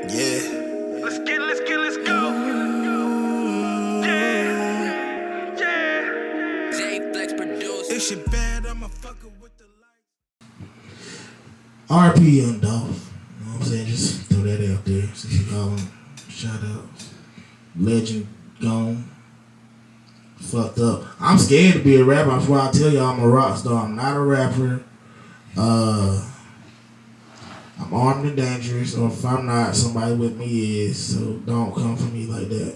Yeah. Let's go. Yeah. J Flex produce. If she bad, I'ma fuck her with the lights. RP Young Dolph. You know what I'm saying? Just throw that out there since you call him shout outs. Legend gone. Fucked up. I'm scared to be a rapper. That's why I tell y'all I'm a rock star. I'm not a rapper. I'm armed and dangerous, or if I'm not, somebody with me is. So don't come for me like that.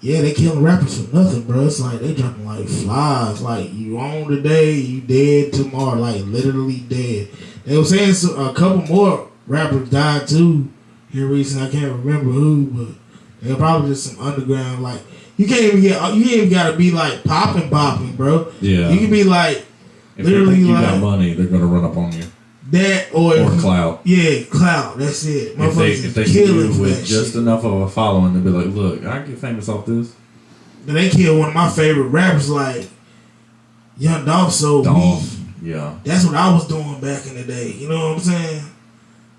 Yeah, they killing rappers for nothing, bro. It's like they dropping like flies. Like you on today, you dead tomorrow. Like literally dead. They were saying a couple more rappers died too here recently. I can't remember who, but they're probably just some underground. Like you can't even gotta be like popping, bro. Yeah, you can be like if literally they think you like got money, they're gonna run up on you. That or clout. Yeah, clout. That's it. If they see you with just enough of a following to be like, look, I get famous off this. Then they killed one of my favorite rappers, like Young Dolph. So yeah, that's what I was doing back in the day. You know what I'm saying?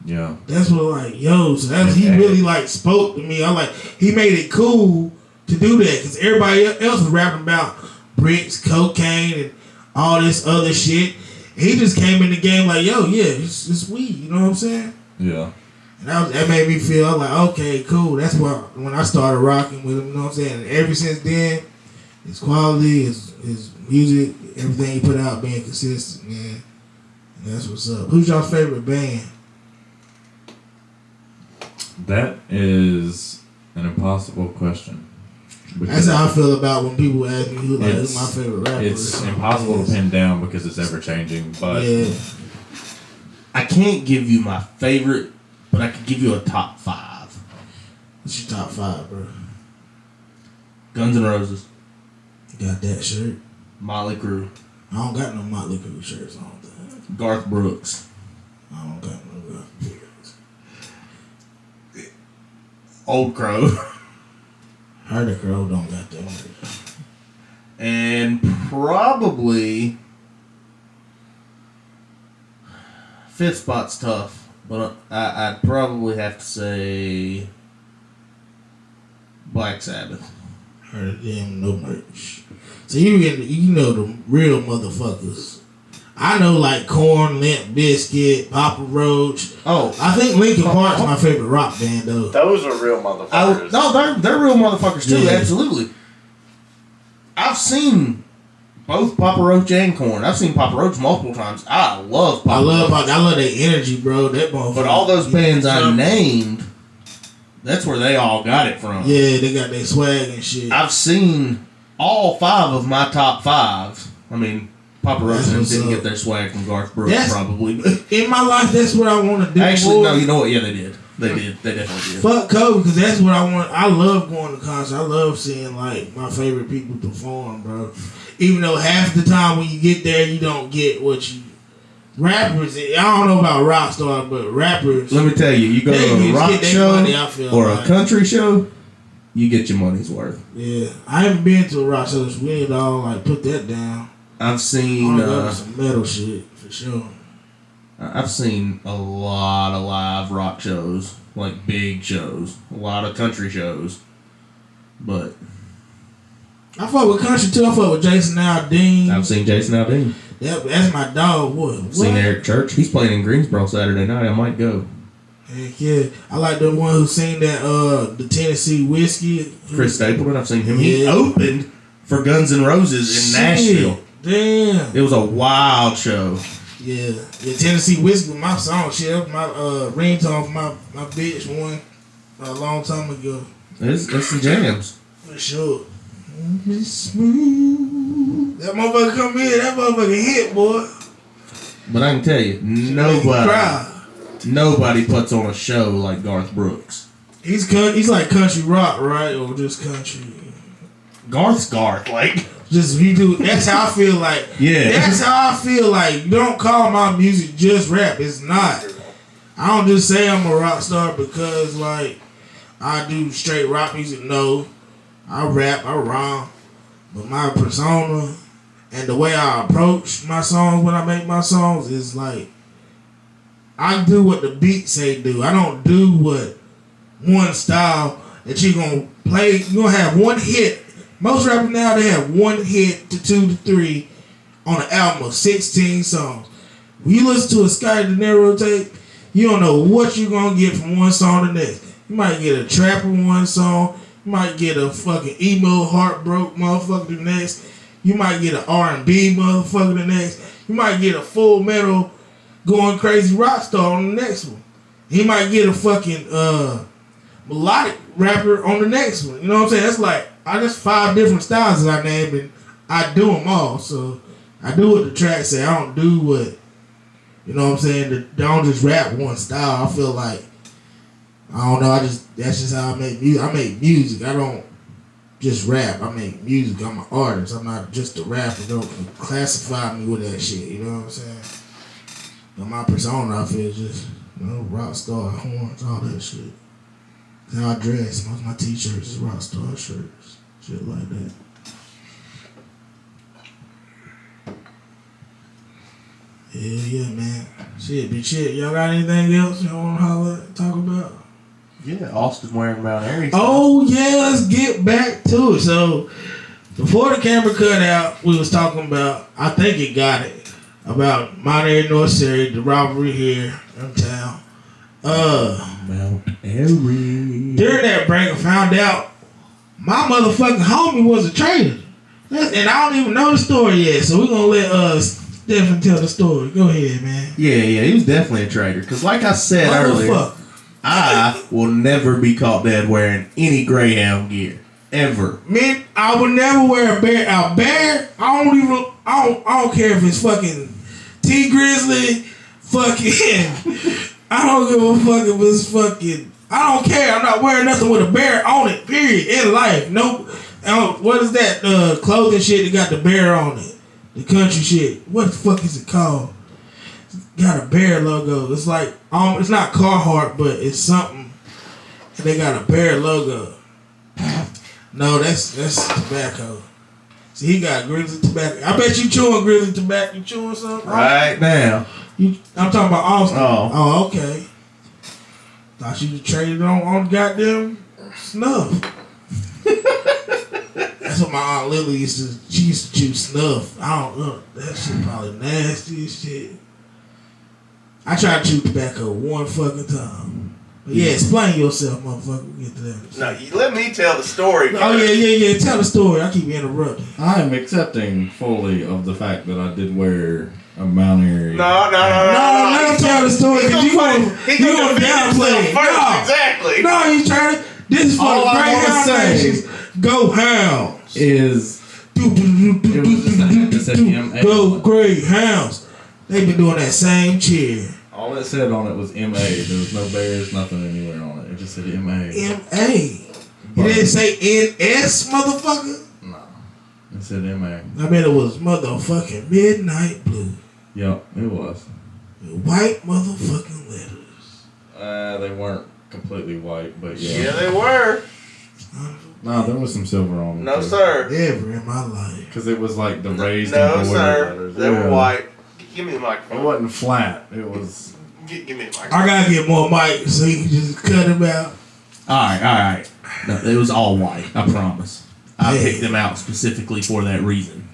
Yeah. That's what like so that's he really like spoke to me. I like he made it cool to do that because everybody else was rapping about bricks, cocaine, and all this other shit. He just came in the game like, yo, yeah, it's weed. You know what I'm saying? Yeah. And that made me feel like, okay, cool. That's why when I started rocking with him, you know what I'm saying? And ever since then, his quality, his music, everything he put out being consistent, man. And that's what's up. Who's your favorite band? That is an impossible question. That's how I feel about when people ask me who's my favorite rapper. It's impossible to pin down because it's ever changing. But yeah. I can't give you my favorite, but I could give you a top 5. What's your top 5, bro? Guns N' Roses. You got that shirt? Motley Crue. I don't got no Motley Crue shirts on. Garth Brooks. I don't got no Garth Brooks. Old Crow. Heard the Crow don't got that one. And probably 5th spot's tough, but I'd probably have to say Black Sabbath. Heard of them, no merch. So you know the real motherfuckers. I know like Korn, Limp Bizkit, Papa Roach. Oh, I think Linkin Park's my favorite rock band though. Those are real motherfuckers. No, they're real motherfuckers too. Yeah. Absolutely. I've seen both Papa Roach and Korn. I've seen Papa Roach multiple times. I love Papa Roach. I love their energy, bro. That motherfucker. But all those bands I named, that's where they all got it from. Yeah, they got their swag and shit. I've seen all 5 of my top 5. I mean, Papa Roach didn't get their swag from Garth Brooks, probably. But in my life, that's what I want to do. Actually, no, you know what? Yeah, they did. They definitely did. Fuck Kobe, because that's what I want. I love going to concerts. I love seeing, like, my favorite people perform, bro. Even though half the time when you get there, you don't get what you... Rappers, I don't know about rock stars, but rappers... Let me tell you, you go to a rock show or a country show, you get your money's worth. Yeah. I haven't been to a rock show, so we ain't all, like, put that down. I've seen... some metal shit, for sure. I've seen a lot of live rock shows, like big shows, a lot of country shows, but... I fuck with country too. I fuck with Jason Aldean. I've seen Jason Aldean. That's my dog. What? Seen Eric Church. He's playing in Greensboro Saturday night. I might go. Heck yeah. I like the one who sing that the Tennessee Whiskey. Chris Stapleton. I've seen him. Yeah. He opened for Guns N' Roses in Nashville. Damn. It was a wild show. Yeah. The Tennessee Whiskey was my song. Shit, that was my ringtone for my bitch one a long time ago. It's some jams. For sure. Smooth. That motherfucker come in, that motherfucker hit, boy. But I can tell you, nobody puts on a show like Garth Brooks. He's like country rock, right? Or just country. Garth's Garth, like just he do. That's how I feel like. Yeah. That's how I feel like. You don't call my music just rap. It's not. I don't just say I'm a rock star because like I do straight rock music. No. I rap, I rhyme, but my persona and the way I approach my songs when I make my songs is like I do what the beat say do. I don't do what one style that you gonna play. You gonna have one hit. Most rappers now they have one hit to 2 to 3 on an album of 16 songs. When you listen to a Sky Dineró tape, you don't know what you're gonna get from one song to the next. You might get a trapper one song. You might get a fucking emo heartbroken motherfucker the next. You might get an R&B motherfucker the next. You might get a full metal going crazy rock star on the next one. He might get a fucking melodic rapper on the next one. You know what I'm saying? That's like that's 5 different styles that I named, and I do them all. So I do what the track say. I don't do what, you know what I'm saying? I don't just rap one style. I feel like, I don't know. That's just how I make music. I make music. I don't just rap. I make music. I'm an artist. I'm not just a rapper. Don't classify me with that shit. You know what I'm saying? But my persona, I feel, is just, you know, rock star, horns, all that shit. How I dress. Most of my t-shirts is rock star shirts. Shit like that. Yeah, man. Shit, be shit. Y'all got anything else y'all want to holler, talk about? Yeah, Austin wearing Mount Airy. Oh, yeah, let's get back to it. So, before the camera cut out, we was talking about, I think it got it, about Mount Airy, North Surrey, the robbery here in town. Mount Airy. During that break, I found out my motherfucking homie was a traitor. And I don't even know the story yet, so we're going to let Stephen tell the story. Go ahead, man. Yeah, he was definitely a traitor. Because like I said earlier, I will never be caught dead wearing any Greyhound gear. Ever. Man, I would never wear a bear. A bear, I don't care if it's fucking T Grizzly, fucking, I don't give a fuck if it's fucking, I don't care. I'm not wearing nothing with a bear on it, period, in life. Nope. What is that clothing shit that got the bear on it? The country shit. What the fuck is it called? It's got a bear logo. It's like, it's not Carhartt, but it's something. And they got a bear logo. No, that's tobacco. See, he got grizzly tobacco. I bet you chewing grizzly tobacco. You chewing something? Right now. I'm talking about Austin. Oh, okay. Thought you traded on goddamn snuff. That's what my Aunt Lily used to. She used to chew snuff. I don't know. That shit probably nasty as shit. I tried to chew tobacco one fucking time. But yeah, explain yourself, motherfucker. We'll get to that. No, let me tell the story first. Oh, yeah. Tell the story. I keep interrupting. I am accepting fully of the fact that I did wear a Mount Airy. No. Let him tell the story because you want to downplay it. No. Exactly. No, he's trying to. This is for All the I wanna Greyhound say nations. Go Hounds. Is it said MA. Go Greyhounds. They've been doing that same cheer. All it said on it was MA. There was no bears, nothing anywhere on it. It just said MA. MA. It didn't say NS, motherfucker. No. It said MA. I bet it was motherfucking midnight blue. Yep, it was. With white motherfucking letters. They weren't completely white, but yeah. Yeah, they were. No, there was some silver on them. No, too. sir. Ever in my life. Because it was like the raised No, embroidered sir. letters. They were white. Give me the It microphone. wasn't flat. It was. Give me the microphone. I gotta get more mic so you can just cut him out. Alright. No, it was all white, I promise. I Hey. picked them out specifically for that reason.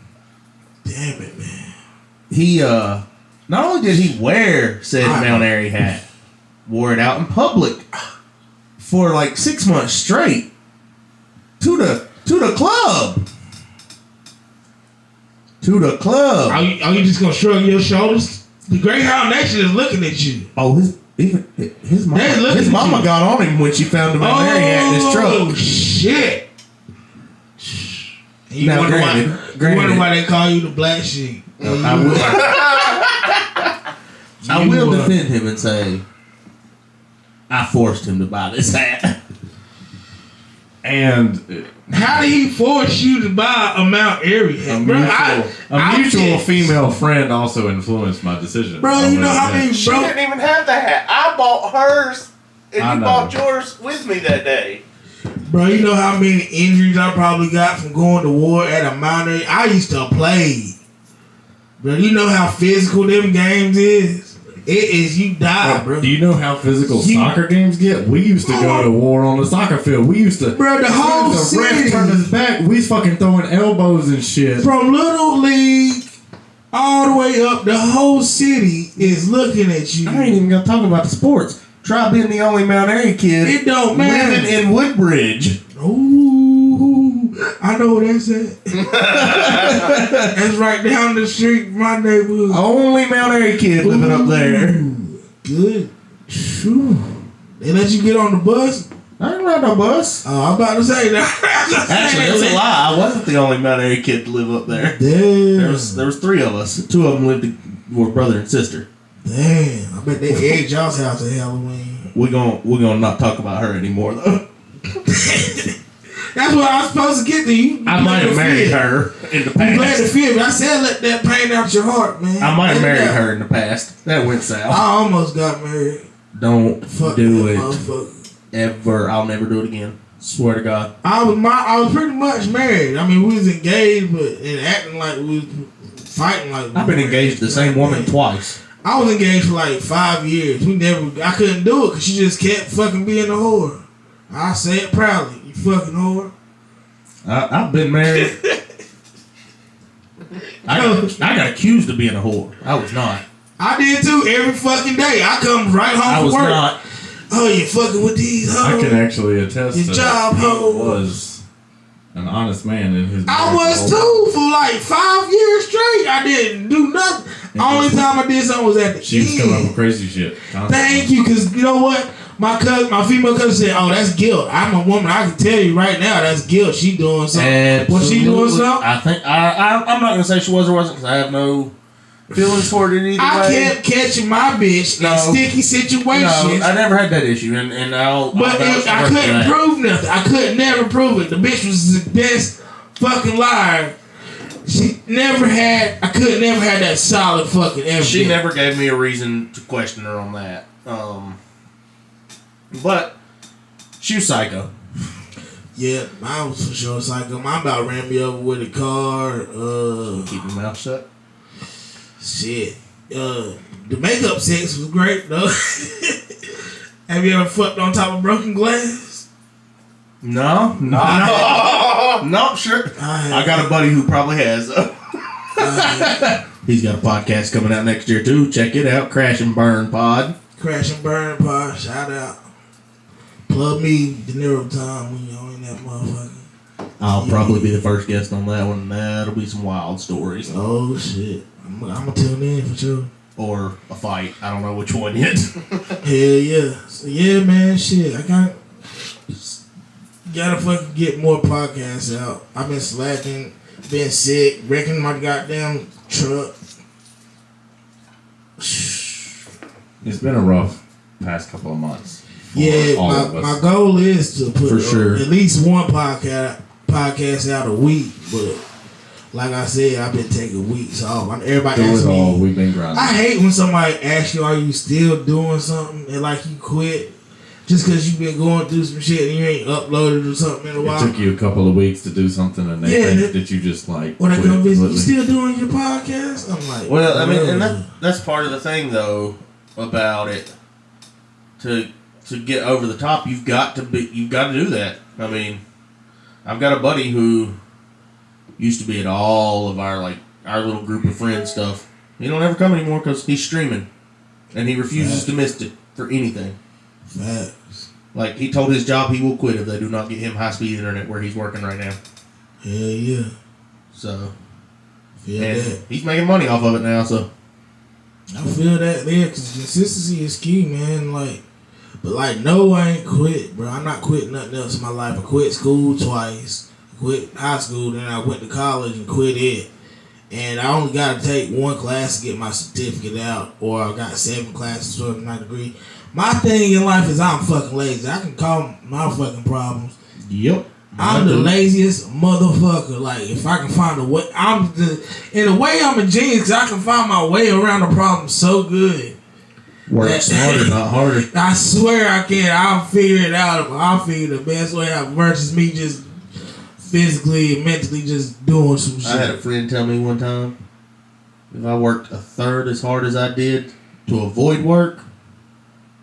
Damn it, man. He, not only did he wear said Mount Airy hat, wore it out in public for like 6 months straight to the club. To the club. Are you just gonna shrug your shoulders? The Greyhound Nation is looking at you. Oh, his mama, They looking his at mama you. got on him when she found the Mount Airy hat in his Oh truck. shit! And you Now, wonder granted. why they call you the black sheep? I will defend him and say I forced him to buy this hat. And How did he force you to buy a Mount Airy hat, bro? a mutual female friend also influenced my decision. Bro, you know how many She bro? didn't even have the hat. I bought hers, and I you know. bought yours with me that day. Bro, you know how many injuries I probably got from going to war at a Mount Airy? I used to play. Bro, you know how physical them games is? It is you die, bro. Do you know how physical soccer games get? We used to go to war on the soccer field. We used to, bro. The whole city, ref turned his back. We was fucking throwing elbows and shit. from Little League all the way up, the whole city is looking at you. I ain't even gonna talk about the sports. Try being the only Mount Airy kid. It don't matter. Living in Woodbridge. Ooh, I know where that's at. That's right down the street from my neighborhood. Only Mount Airy kid living up there. Good. Phew. They let you get on the bus? I ain't ride no bus. Oh, I'm about to say that. Actually, that's a lie. I wasn't the only Mount Airy kid to live up there. Damn. There was 3 of us. 2 of them were brother and sister. Damn. I bet they egged y'all's house at Halloween. We're gonna not talk about her anymore though. That's what I was supposed to get to you. I might have married her in the I'm glad to past. feel it. I said let that pain out your heart, man. I might have Let it married out. her in the past. That went I south. almost got married. Don't Fuck do that it motherfucker. ever. I'll never do it again. Swear to God. I was pretty much married. I mean, we was engaged, but and acting like we was fighting like. I've been engaged to the same woman twice. I was engaged for like 5 years. I couldn't do it because she just kept fucking being a whore. I say it proudly. You fucking whore. I've been married. I got accused of being a whore. I was not. I did too every fucking day. I come right home I from was work. not. Oh, you fucking with these hoes. I can actually attest Your to job, that. ho. He was an honest man in his I marriage. was too for like 5 years straight. I didn't do nothing. Only time I did something was at the She was coming up end. with crazy shit. Constantly. Thank you, because you know what? My female cousin said, "Oh, that's guilt." I'm a woman. I can tell you right now, that's guilt. She doing something. Was she doing Absolutely. something? I think I'm not gonna say she was or wasn't because I have no feelings for it in either I way. kept catching my bitch in sticky situations. No, I never had that issue, and I'll. But vouch I for couldn't that. prove nothing. I could never prove it. The bitch was the best fucking liar. I could never have that solid fucking evidence. She never gave me a reason to question her on that. But she was psycho. Yeah, I was for sure psycho. My about ran me over with a car. Keep your mouth shut. Shit. The makeup sex was great though. Have you ever fucked on top of broken glass? No. Sure. I got a buddy who probably has. He's got a podcast coming out next year too. Check it out, Crash and Burn Pod. Crash and burn pod. Shout out. Plug me, Dineró time when you're in that motherfucker. I'll probably be the first guest on that one. That'll be some wild stories. Oh shit. I'm gonna tune in for sure. Or a fight. I don't know which one yet. Hell yeah. So yeah, man, shit. I gotta fucking get more podcasts out. I've been slacking, been sick, wrecking my goddamn truck. It's been a rough past couple of months. for Yeah, all of us. my goal is to put For sure. at least one podcast out a week, but like I said, I've been taking weeks off. Everybody Through asks it all, me. we've been grinding. I hate when somebody asks you, "Are you still doing something?" and like you quit just because you've been going through some shit and you ain't uploaded or something in a It while. took you a couple of weeks to do something, and they Yeah, think that you just like. When I quit come visit, you completely. still doing your podcast? I'm like, Well, I mean, and "Ugh." that's part of the thing, though, about it. To get over the top, you've got to do that. I mean, I've got a buddy who used to be at all of our little group of friends stuff. He don't ever come anymore because he's streaming, and he refuses to miss it for anything. Facts. Like, he told his job he will quit if they do not get him high-speed internet where he's working right now. Hell yeah. So, Feel and that. he's making money off of it now, so. I feel that there because consistency is key, man. But no, I ain't quit, bro. I'm not quitting nothing else in my life. I quit school twice. I quit high school, then I went to college and quit it. And I only got to take one class to get my certificate out, or I got 7 classes for my degree. My thing in life is I'm fucking lazy. I can call my fucking problems. Yep. I'm the laziest motherfucker. Like, if I can find a way, in a way, I'm a genius 'cause I can find my way around the problem so good. Work smarter, not harder. I swear I can. I'll figure it out. I'll figure the best way out versus me just physically and mentally just doing some shit. I had a friend tell me one time, if I worked a third as hard as I did to avoid work,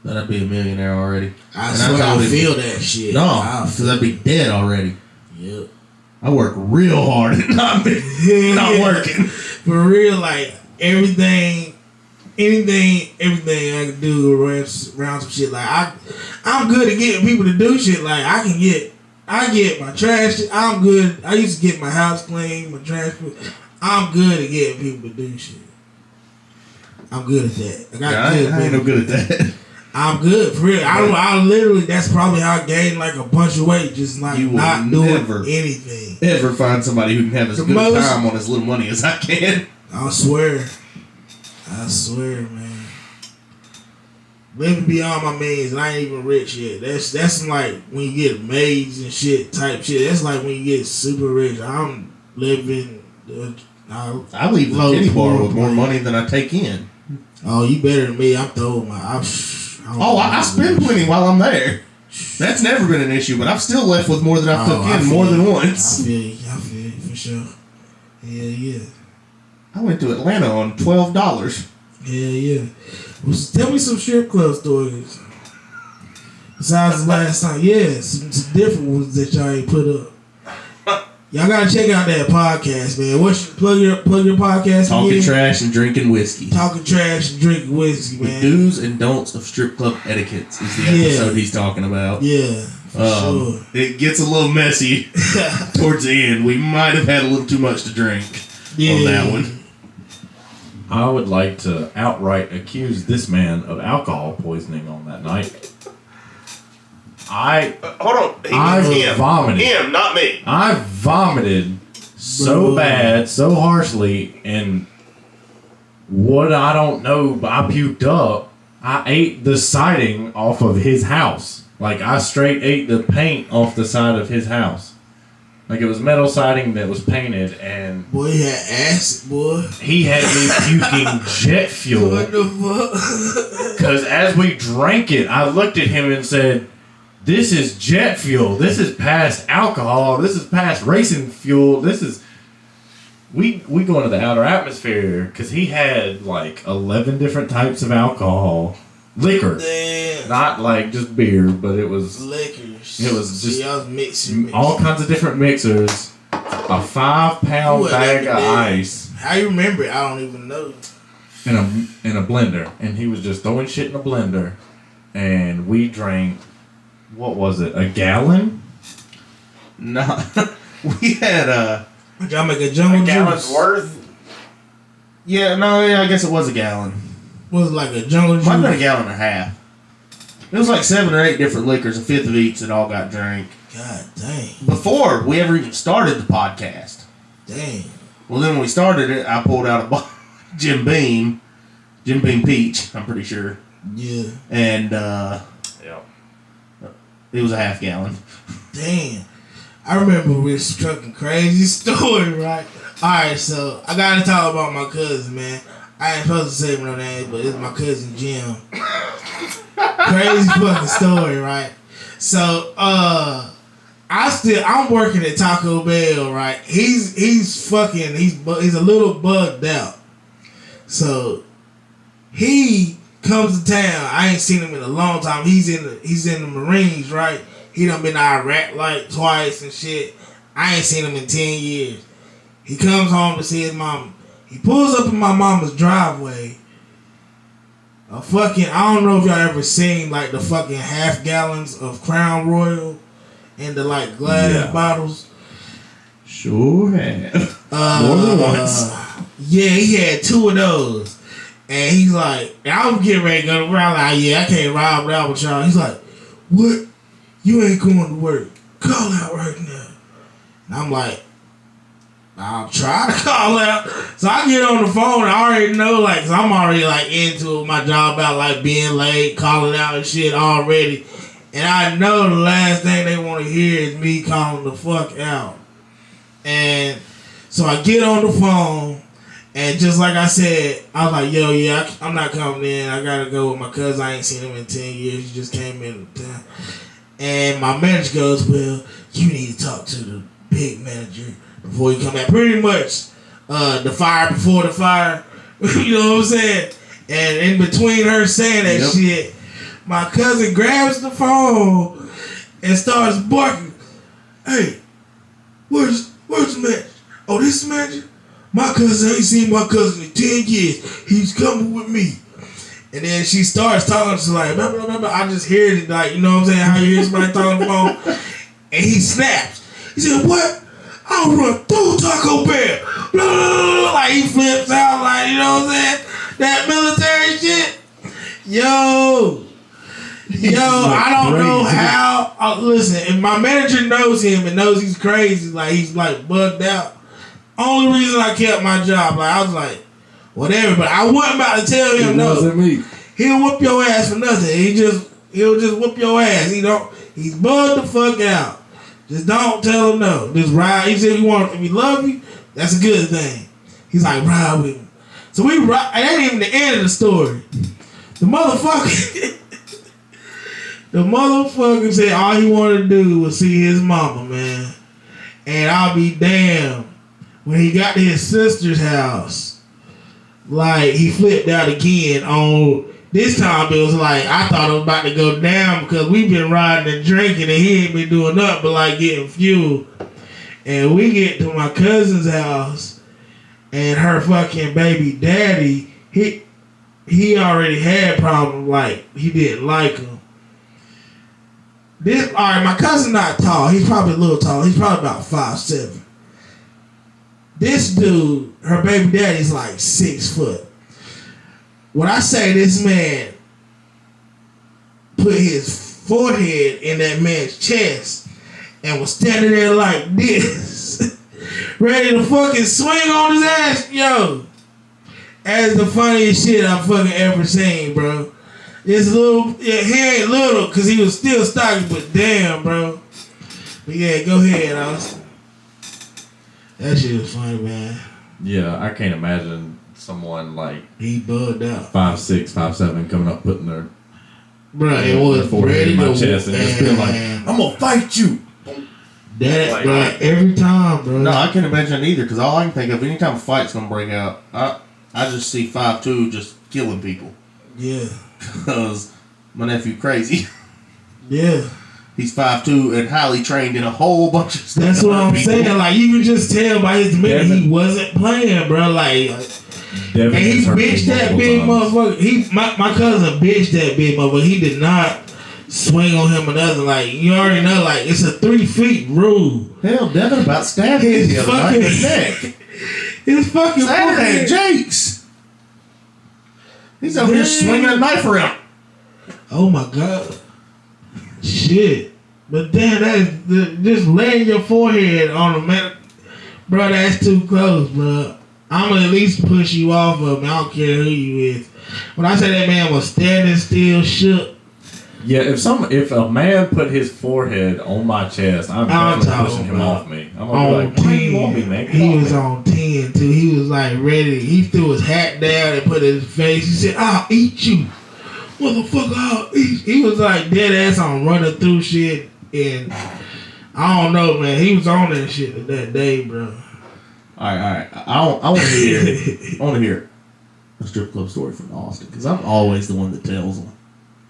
then I'd be a millionaire already. I And swear told I him, feel that shit. no, I because I'd be dead already. Yep. I work real hard and not working. For real, like everything I can do around some shit. Like I'm good at getting people to do shit. Like I get my trash. I'm good. I used to get my house clean, my trash. I'm good at getting people to do shit. I'm good at that. I ain't no good at that. I'm good for real. I literally. That's probably how I gained like a bunch of weight. Just like You will not doing never anything. Ever find somebody who can have as good time on as little money as I can? I swear, man. Living beyond my means, and I ain't even rich yet. That's like when you get maids and shit type shit. That's like when you get super rich. I'm living. I leave the titty bar with more money than I take in. Oh, you better than me. I'm throwing my. I spend plenty while I'm there. That's never been an issue, but I'm still left with more than I've took in more than once. I feel you for sure. Yeah. I went to Atlanta on $12. Yeah. Well, tell me some strip club stories. Besides the last time, some different ones that y'all ain't put up. Y'all gotta check out that podcast, man. Plug your podcast? Talking again? trash and drinking whiskey. Talking trash and drinking whiskey, man. The do's and don'ts of strip club etiquettes is the episode he's talking about. Yeah, for sure. It gets a little messy towards the end. We might have had a little too much to drink on that one. I would like to outright accuse this man of alcohol poisoning on that night. Hold on. I vomited. Him, not me. I vomited so bad, so harshly, and what I don't know, but I puked up. I ate the siding off of his house. Like, I straight ate the paint off the side of his house. Like, it was metal siding that was painted, and... Boy, he had acid, boy. He had me puking jet fuel. What the fuck? Because as we drank it, I looked at him and said... This is jet fuel. This is past alcohol. This is past racing fuel. This is... We go into the outer atmosphere because he had like 11 different types of alcohol. Liquor. Damn. Not like just beer, but it was... Liquors. It was just I was mixing. all kinds of different mixers. A 5-pound bag of ice. How you remember it? I don't even know. In a blender. And he was just throwing shit in a blender. And we drank... What was it? A gallon? No. We had Y'all make a jungle gallon's juice. worth? I guess it was a gallon. Was it like a jungle juice? Might have been a gallon and a half. It was like 7 or 8 different liquors, a fifth of each that all got drank. God dang. Before we ever even started the podcast. Dang. Well, then when we started it, I pulled out a bottle of Jim Beam Peach, I'm pretty sure. Yeah. And it was a half gallon. Damn. I remember this fucking crazy story, right? Alright, so I gotta talk about my cousin, man. I ain't supposed to say no name, but it's my cousin Jim. Crazy fucking story, right? So, I'm working at Taco Bell, right? He's a little bugged out. So he comes to town. I ain't seen him in a long time. He's in the Marines, right? He done been to Iraq like twice and shit. I ain't seen him in 10 years. He comes home to see his mama. He pulls up in my mama's driveway. I don't know if y'all ever seen like the fucking half gallons of Crown Royal in the like glass bottles. Sure have. More than once. Yeah, he had 2 of those. And he's like, I was getting ready to go around like, I can't ride without with y'all. He's like, what? You ain't going to work. Call out right now. And I'm like, I'll try to call out. So I get on the phone. I already know, like, cause I'm already like into my job about like being late, calling out and shit already. And I know the last thing they want to hear is me calling the fuck out. And so I get on the phone. And just like I said, I was like, yo, I'm not coming in. I got to go with my cousin. I ain't seen him in 10 years. He just came in town. And my manager goes, well, you need to talk to the big manager before you come back. Pretty much the fire before the fire. You know what I'm saying? And in between her saying that shit, my cousin grabs the phone and starts barking. Hey, where's the man? Oh, this man? My cousin ain't seen my cousin in 10 years. He's coming with me. And then she starts talking to like, blah, blah, blah, blah. I just hear it, like, you know what I'm saying? How you hear somebody talking on the phone. And he snaps. He said, what? I'll run through Taco Bell. Blah, blah, blah. Like, he flips out, like, you know what I'm saying? That military shit. Yo, I don't know how. Listen, if my manager knows him and knows he's crazy, like, he's, like, bugged out. Only reason I kept my job, like, I was like, whatever, but I wasn't about to tell him no. He'll whoop your ass for nothing. He'll just whoop your ass. He's bugged the fuck out. Just don't tell him no. Just ride. He said if he love you, that's a good thing. He's like, ride with me. So we ride. That ain't even the end of the story. The motherfucker said all he wanted to do was see his mama, man. And I'll be damned. When he got to his sister's house, like, he flipped out again on, this time it was like, I thought it was about to go down because we've been riding and drinking and he ain't been doing nothing but like getting fuel. And we get to my cousin's house and her fucking baby daddy, he already had problems, like, he didn't like him. Alright, my cousin not tall, he's probably a little tall, he's probably about 5'7". This dude, her baby daddy's like 6 foot. When I say this man put his forehead in that man's chest and was standing there like this, ready to fucking swing on his ass, yo. That's the funniest shit I've fucking ever seen, bro. It's little, yeah, he ain't little because he was still stocky, but damn, bro. But yeah, go ahead, Austin. That shit was funny, man. Yeah, I can't imagine someone like he bugged out 5'6", 5'7", coming up putting their it was forehead ready in my to chest and just being like, "I'm gonna fight you." That like, bro, every time, bro. No, I can't imagine either because all I can think of anytime a fight's gonna break out, I just see 5'2" just killing people. Yeah. Because my nephew crazy. Yeah. He's 5'2" and highly trained in a whole bunch of stuff. That's what I'm saying. Like, you can just tell by his demeanor he wasn't playing, bro. Like, and he bitched that big motherfucker. My cousin bitched that big motherfucker. He did not swing on him or nothing. Like, you already know, like, it's a 3 feet rule. Hell, Devin about stabbed him the other night in the neck. His fucking Saturday at Jake's. He's over here swinging a knife around. Oh my God. Shit. But damn, that's just laying your forehead on a man. Bro, that's too close, bro. I'm gonna at least push you off of him. I don't care who you is. When I say that man was standing still, shook. Yeah, if a man put his forehead on my chest, I'm definitely pushing him off me. I'm gonna be like, why you want me, man? He was on 10 too. He was like ready. He threw his hat down and put his face. He said, "I'll eat you, motherfucker. I'll eat." He was like dead ass on running through shit, and I don't know, man. He was on that shit that day, bro. All right. I want to hear a strip club story from Austin because I'm always the one that tells them.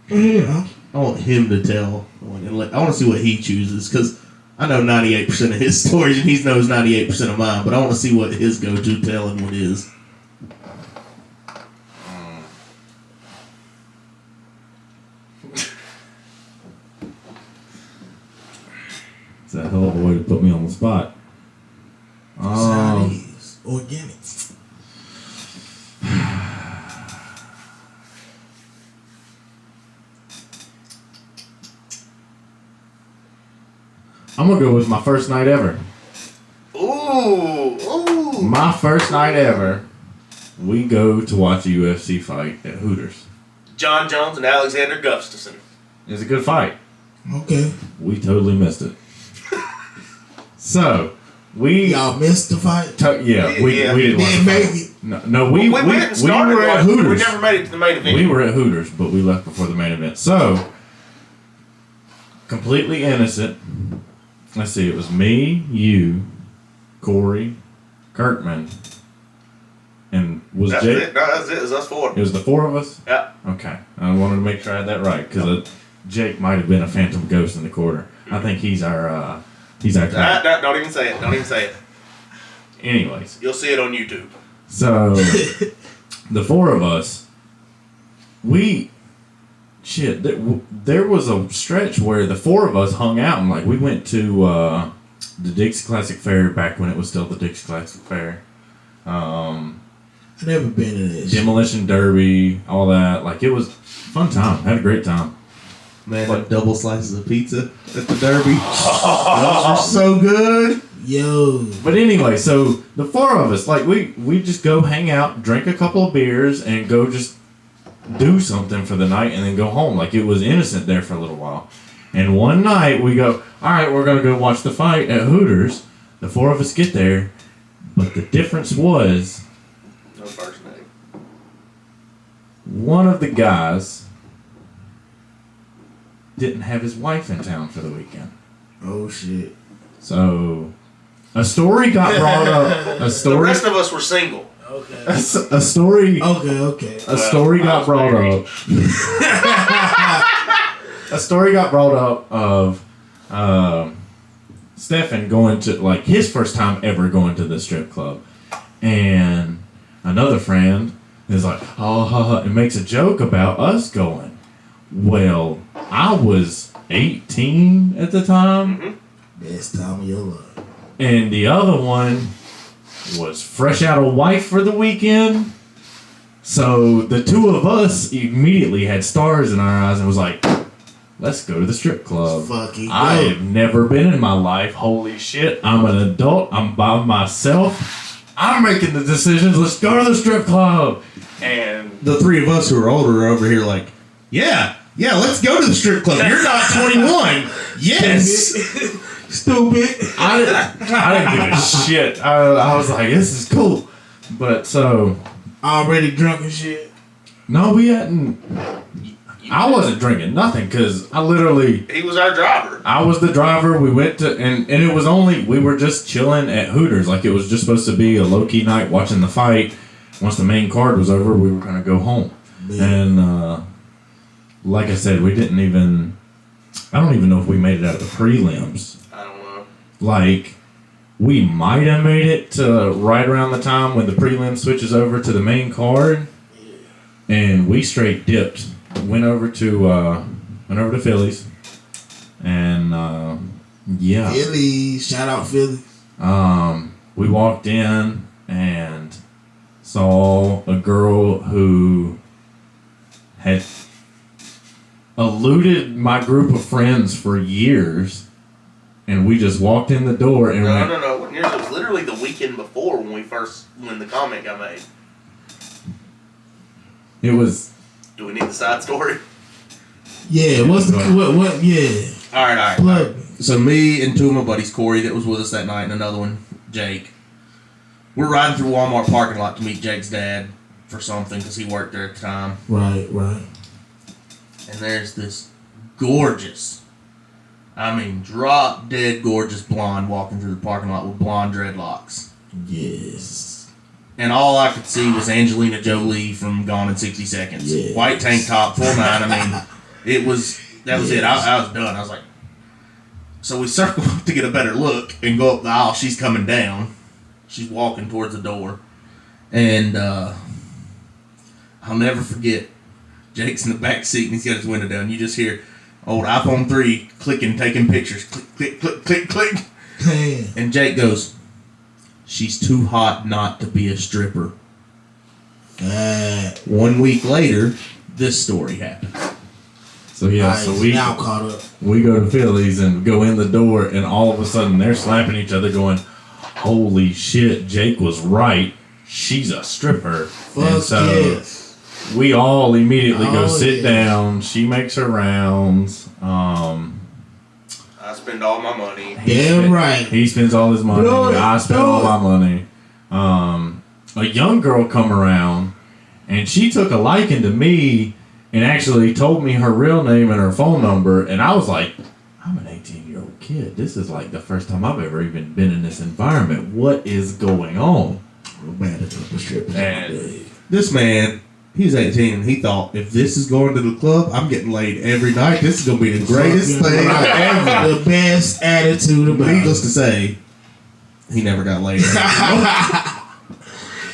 Yeah. I want him to tell. I want to see what he chooses because I know 98% of his stories and he knows 98% of mine, but I want to see what his go-to telling one is. It's a hell of a way to put me on the spot. Organic. I'm gonna go with my first night ever. Ooh. My first night ever. We go to watch a UFC fight at Hooters. John Jones and Alexander Gustafsson. It was a good fight. Okay. We totally missed it. So y'all missed the fight. We didn't make it. No, we were at Hooters. We never made it to the main event. We were at Hooters, but we left before the main event. So, completely innocent. Let's see, it was me, you, Corey, Kirkman, and Was That's Jake? it. No, that's it. It's us four. It was the four of us? Yeah. Okay. I wanted to make sure I had that right, because Jake might have been a phantom ghost in the corner. I think he's our Don't even say it. Don't even say it. Anyways. You'll see it on YouTube. So, the four of us, there was a stretch where the four of us hung out and, like, we went to the Dixie Classic Fair back when it was still the Dixie Classic Fair. I've never been to this. Demolition Derby, all that. Like, it was a fun time. Had a great time. Man, like double slices of pizza at the Derby. Those are so good. Yo. But anyway, so the four of us, like, we just go hang out, drink a couple of beers, and go just do something for the night and then go home. Like, it was innocent there for a little while. And one night we go, all right, we're going to go watch the fight at Hooters. The four of us get there, but the difference was No first name. one of the guys didn't have his wife in town for the weekend. Oh, shit. So, a story got brought up. The rest of us were single. Okay. A story. Okay. A story got brought up. A story got brought up of Stefan going to, like, his first time ever going to the strip club, and another friend is like, oh, and makes a joke about us going. Well, I was 18 at the time. Mm-hmm. Best time of your life. And the other one was fresh out of wife for the weekend. So the two of us immediately had stars in our eyes and was like, let's go to the strip club. Fucking I go. have never been in my life. Holy shit. I'm an adult. I'm by myself. I'm making the decisions. Let's go to the strip club. And The three of us who are older are over here like, yeah, let's go to the strip club. You're not 21. Yes. Stupid. I didn't give a shit. I was like, this is cool. But so... Already drunk and shit. No, we hadn't. I wasn't drinking nothing because I literally. He was our driver. I was the driver. We went to and it was only we were just chilling at Hooters. Like, it was just supposed to be a low key night watching the fight. Once the main card was over, we were gonna go home. Man. And like I said, we didn't even. I don't even know if we made it out of the prelims. I don't know. Like, we might have made it to right around the time when the prelim switches over to the main card, and we straight dipped. Went over to Phillies, and yeah. Phillies. Shout out Phillies. We walked in and saw a girl who had eluded my group of friends for years, and we just walked in the door and went, No. It was literally the weekend before when the comment got made. it was. Do we need the side story? Yeah. What's the what? Yeah. All right. Plug. So me and two of my buddies, Corey, that was with us that night, and another one, Jake, we're riding through Walmart parking lot to meet Jake's dad for something because he worked there at the time. Right. And there's this gorgeous, drop dead gorgeous blonde walking through the parking lot with blonde dreadlocks. Yes. And all I could see was Angelina Jolie from Gone in 60 Seconds. Yes. White tank top, full 9. That was it. I was done. I was like, so we circle up to get a better look and go up the aisle. She's coming down. She's walking towards the door. And I'll never forget, Jake's in the back seat and he's got his window down. You just hear old iPhone 3 clicking, taking pictures. Click, click, click, click, click. Damn. And Jake goes, she's too hot not to be a stripper. 1 week later, this story happened. So yeah, Nice. so we Now caught up. we go to Phillies and go in the door, and all of a sudden they're slapping each other, going, "Holy shit! Jake was right. She's a stripper." Fuck and so yes. we all immediately go Oh, sit yeah. down. She makes her rounds. I spend all my money. Damn right. He spends all his money. Do it, I spend do all it. my money. A young girl come around, and she took a liking to me, and actually told me her real name and her phone number. And I was like, I'm an 18-year-old kid. This is like the first time I've ever even been in this environment. What is going on? Romantic of the strip. And This man, he's 18 and he thought, if this is going to the club, I'm getting laid every night. This is going to be the greatest thing ever. The best attitude about it. Needless to say, he never got laid.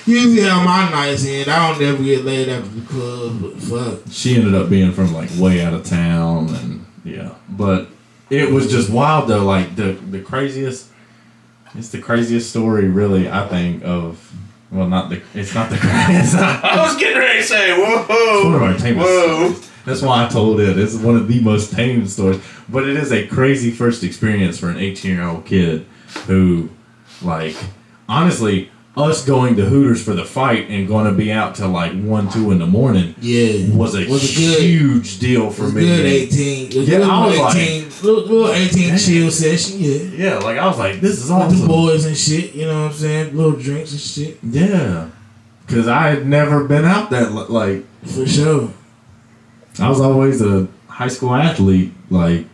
Usually how my nights end. I don't ever get laid after the club, but fuck. She ended up being from like way out of town, and yeah, but it was just wild though. Like the craziest. It's the craziest story, really. I think of. Well, it's not the craziest. I was getting ready to say, whoa, It's one of our tamest whoa. stories. That's why I told it. It's one of the most tame stories. But it is a crazy first experience for an 18-year-old kid who, like, honestly, us going to Hooters for the fight and going to be out till like 1, 2 in the morning was a huge deal for me. Good 18. Yeah, I was 18, little 18 chill session, Yeah, like I was like, this is With awesome. the boys and shit, you know what I'm saying? Little drinks and shit. Yeah. Because I had never been out that, like. For sure. I was always a high school athlete, like.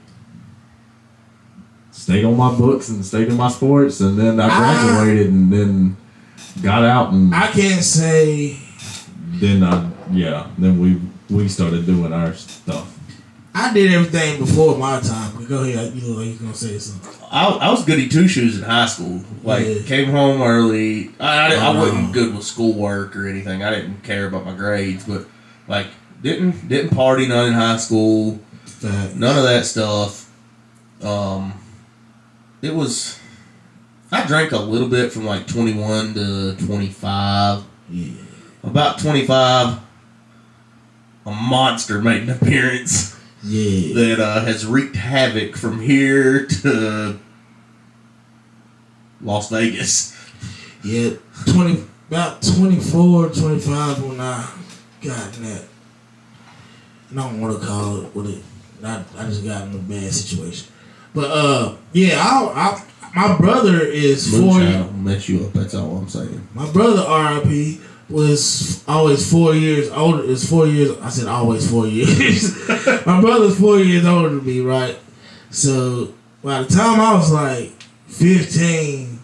Stayed on my books and stayed in my sports, and then I graduated and then got out and I can't say. Then we started doing our stuff. I did everything before my time. But go ahead, you look like you're gonna say something. I was goody two shoes in high school. Like came home early. I wasn't good with schoolwork or anything. I didn't care about my grades, but like didn't party none in high school. None of that stuff. It was. I drank a little bit from like 21 to 25. Yeah. About 25, a monster made an appearance. Yeah. That has wreaked havoc from here to Las Vegas. Yeah. About 24, 25 when I got in that. I don't want to call it what it. I just got in a bad situation. But yeah, my brother is 4 years. Will mess you up. That's all I'm saying. My brother, R.I.P., was always 4 years older. Is 4 years. I said always 4 years. My brother's 4 years older than me, right? So by the time I was like 15,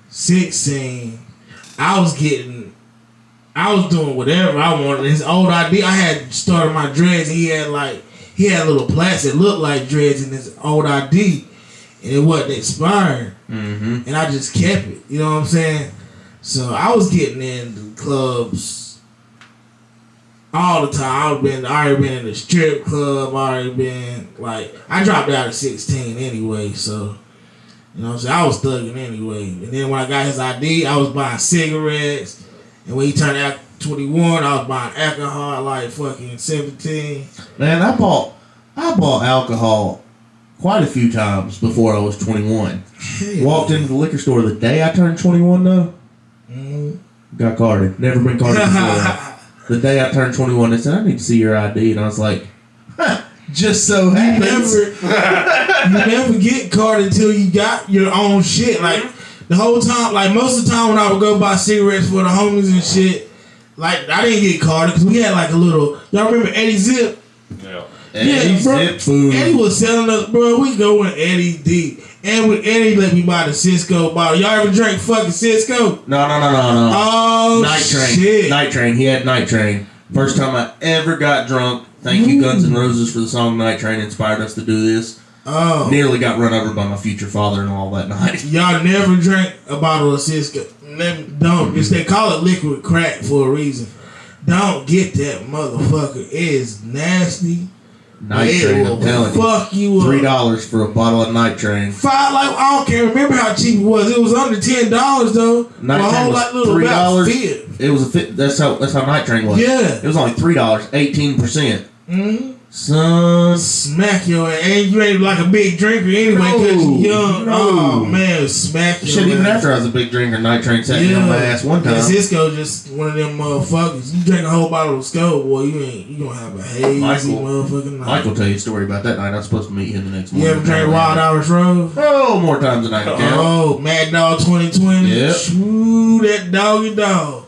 16, I was doing whatever I wanted. His old ID, I had started my dreads. And he had little plaits that looked like dreads in his old ID. And it wasn't expired. Mm-hmm. And I just kept it. You know what I'm saying? So I was getting into clubs all the time. I already been in the strip club. I dropped out at 16 anyway. So, you know what I'm saying? I was thugging anyway. And then when I got his ID, I was buying cigarettes. And when he turned out 21, I was buying alcohol at like fucking 17. Man, I bought alcohol quite a few times before I was 21. Yeah. Walked into the liquor store the day I turned 21 though. Mm-hmm. Got carded. Never been carded before that. The day I turned 21, they said, I need to see your ID. And I was like, just so happens. You never get carded until you got your own shit. Like, the whole time, like, most of the time when I would go buy cigarettes for the homies and shit, like, I didn't get carded because we had, like, a little, y'all remember Eddie Zip? Yeah. Eddie bro. Zip food. Eddie was selling us, bro, we go with Eddie D. And with Eddie let me buy the Cisco bottle. Y'all ever drink fucking Cisco? No. Oh, Night Train. shit. Night Train. He had Night Train. First time I ever got drunk. Thank you, Guns N' Roses, for the song Night Train. Inspired us to do this. Oh. Nearly got run over by my future father-in-law that night. Y'all never drank a bottle of Cisco. Don't. They call it liquid crack for a reason. Don't get that motherfucker. It is nasty. Night Train, I'm telling you. Fuck you up. $3 for a bottle of Night Train. I don't care. Remember how cheap it was. It was under $10 though. Night Train was $3. It was a fit. That's how Night Train was. Yeah. It was only $3, 18%. Mm-hmm. Son, smack your ass. And you ain't like a big drinker anyway because you're young. No. Oh man, smack your shit, even ass. after I was a big drinker, Night Train sat me on my ass one time. And Cisco just one of them motherfuckers. You drink a whole bottle of Sco, boy, you gonna have a hazy motherfucking night. Mike will tell you a story about that night. I was supposed to meet him the next morning. You ever drank Wild Irish Rose? Oh, more times than I can count. Oh, Mad Dog 2020. Yep. Shoo, that doggy dog.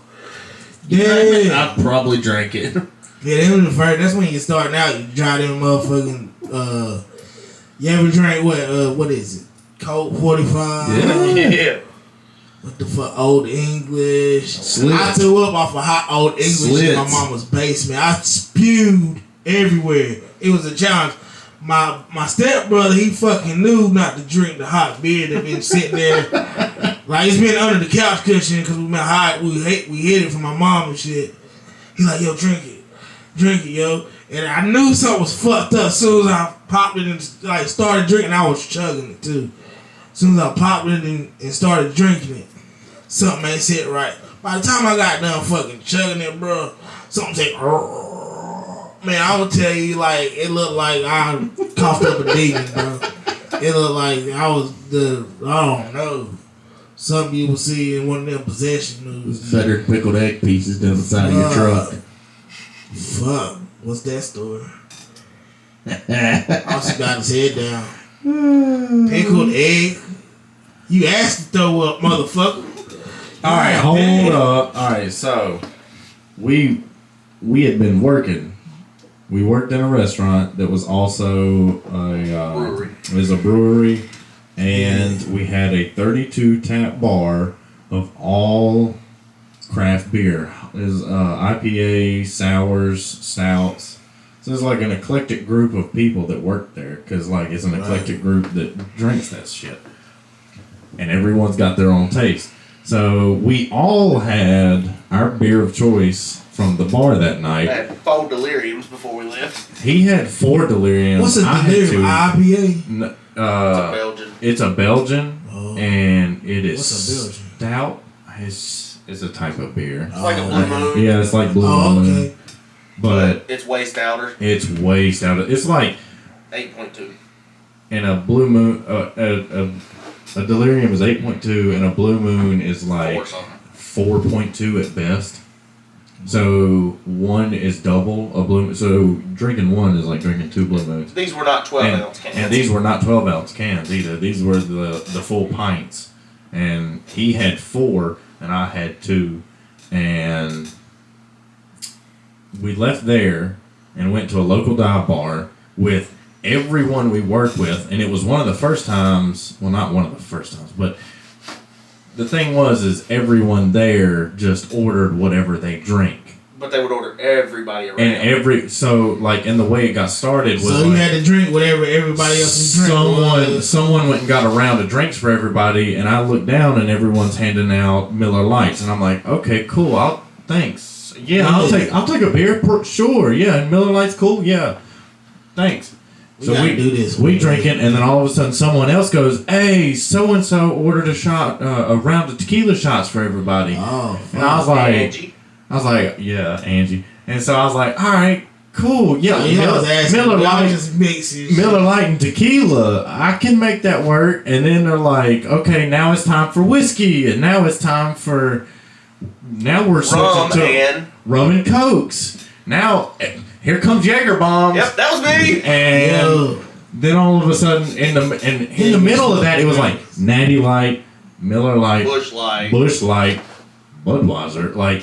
Yeah. I probably drank it. Yeah, that's when you starting out. You try them motherfucking. You ever drank what is it? Colt 45. Yeah. what the fuck, Old English. Slits. I threw up off of hot Old English in my Slits. mama's basement. I spewed everywhere. It was a challenge. My stepbrother, he fucking knew not to drink the hot beer that been sitting there. Like, it's been under the couch cushion because we been hot. We hid it from my mom and shit. He like, yo, drink it, yo. And I knew something was fucked up as soon as I popped it and like started drinking. I was chugging it too. As soon as I popped it and started drinking it, something ain't sit right. By the time I got done fucking chugging it, bro, something said, man, I will tell you, like, it looked like I coughed up a demon, bro. It looked like I don't know. Some people see in one of them possession movies. Better pickled egg pieces down the side of your truck. Fuck. What's that story? Also got his head down. Pickled egg. You asked to throw up, motherfucker. All right, hold up. All right, so we had been working. We worked in a restaurant that was also Brewery. It was a brewery, and we had a 32 tap bar of all craft beer. There's IPA, sours, stouts. So it's like an eclectic group of people that work there, because like it's an eclectic group that drinks that shit, and everyone's got their own taste. So we all had our beer of choice from the bar that I night. had 4 deliriums before we left. He had 4 deliriums. What's a I had delirium? 2. IPA? It's a Belgian. It's a Belgian, Oh. and it is What's a Belgian? stout. It's a type of beer. It's like a Blue Moon. Yeah, it's like Blue Oh, Moon, okay. but It's way stouter. it's way stout. It's like 8.2. in a Blue Moon, a delirium is 8.2, and a Blue Moon is like 4 something. 4.2 at best. So one is double a Blue Moon. So drinking one is like drinking 2 Blue Moons. These were not 12-ounce cans. And these were not 12-ounce cans either. These were the full pints. And he had 4, and I had 2. And we left there and went to a local dive bar with everyone we worked with. And it was one of the first times, well, not one of the first times, but the thing is everyone there just ordered whatever they drink. But they would order everybody around. And and the way it got started was So you had to drink whatever everybody else was drinking. Someone went and got a round of drinks for everybody, and I looked down and everyone's handing out Miller Lights, and I'm like, okay, cool, thanks. Yeah, I'll take a beer, sure, yeah, and Miller Lights, cool, yeah, thanks. We gotta do this. We drink it, and then all of a sudden someone else goes, hey, so and so ordered a round of tequila shots for everybody. Oh, and I was like, Angie. yeah, Angie. And so I was like, all right, cool, yeah, Miller Miller Light and tequila, I can make that work. And then they're like, okay, now it's time for whiskey, and now it's time for, now we're switching to rum and cokes. Now, here comes Jaeger bombs. Yep, that was me. And then all of a sudden, in the middle of that, it was like Natty Light, Miller Light, Bush Light, Budweiser, like